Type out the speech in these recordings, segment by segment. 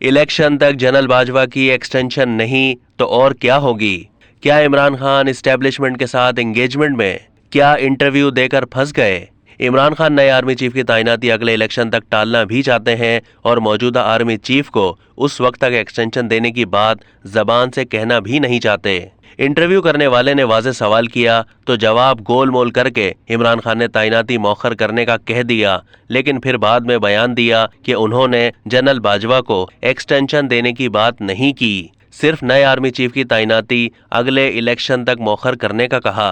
Election तक general Bajwa की extension नहीं तो और क्या होगी? क्या इमरान खान इस्टेब्लिशमेंट के साथ एंगेजमेंट में? क्या इंटरव्यू देकर फंस गए? इमरान खान नए आर्मी चीफ की तैनाती अगले इलेक्शन तक टालना भी चाहते हैं और मौजूदा आर्मी चीफ को उस वक्त तक एक्सटेंशन देने की बात जबान से कहना भी नहीं चाहते। इंटरव्यू करने वाले ने वाज़ेह सवाल किया तो जवाब गोल मोल करके इमरान खान ने तैनाती मौखर करने का कह दिया, लेकिन फिर बाद में बयान दिया कि उन्होंने जनरल बाजवा को एक्सटेंशन देने की बात नहीं की, सिर्फ नए आर्मी चीफ की तैनाती अगले इलेक्शन तक मौखर करने का कहा।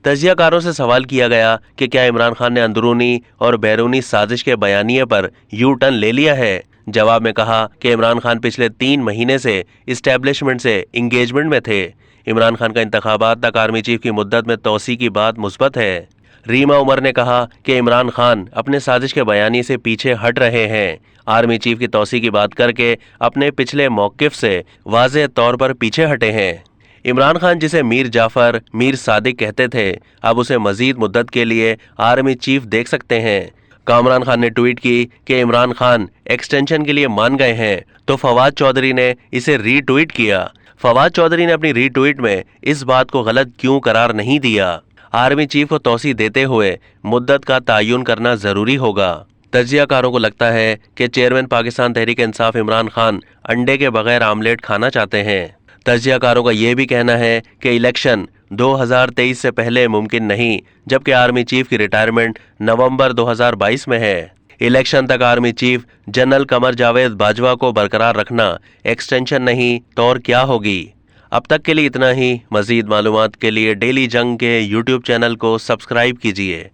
तजियाकारों से सवाल किया गया कि क्या इमरान खान ने अंदरूनी और बैरूनी साजिश के बयानिए पर यू टर्न ले लिया है। जवाब में कहा कि इमरान खान पिछले 3 महीने से इस्टेब्लिशमेंट से इंगेजमेंट में थे। इमरान खान का इंतखाबात तक आर्मी चीफ की मुद्दत में तोसी की बात मुस्बत है। रीमा उमर ने कहा कि इमरान खान अपने साजिश के बयानी से पीछे हट रहे हैं। आर्मी चीफ की तोसी की बात करके अपने पिछले मौकिफ से वाज़ेह तौर पर पीछे हटे हैं। इमरान खान जिसे मीर जाफर, मीर सादिक कहते थे, अब उसे मजीद मुद्दत के लिए आर्मी चीफ देख सकते हैं। कामरान खान ने ट्वीट की कि इमरान खान एक्सटेंशन के लिए मान गए हैं, तो फवाद चौधरी ने इसे रीट्वीट किया। फवाद चौधरी ने अपनी रीट्वीट में इस बात को गलत क्यों करार नहीं दिया। आर्मी चीफ को तौसी देते हुए मुद्दत का तयन करना जरूरी होगा। तजियाकारों को लगता है कि चेयरमैन पाकिस्तान तहरीक इंसाफ इमरान खान अंडे के बगैर आमलेट खाना चाहते हैं। तजियाकारों का यह भी कहना है कि इलेक्शन 2023 से पहले मुमकिन नहीं, जबकि आर्मी चीफ की रिटायरमेंट नवंबर 2022 में है। इलेक्शन तक army chief general Qamar Javed Bajwa को बरकरार रखना एक्सटेंशन नहीं तो और क्या होगी। अब तक के लिए इतना ही। मजीद मालूमात के लिए डेली जंग के यूट्यूब चैनल को सब्सक्राइब कीजिए।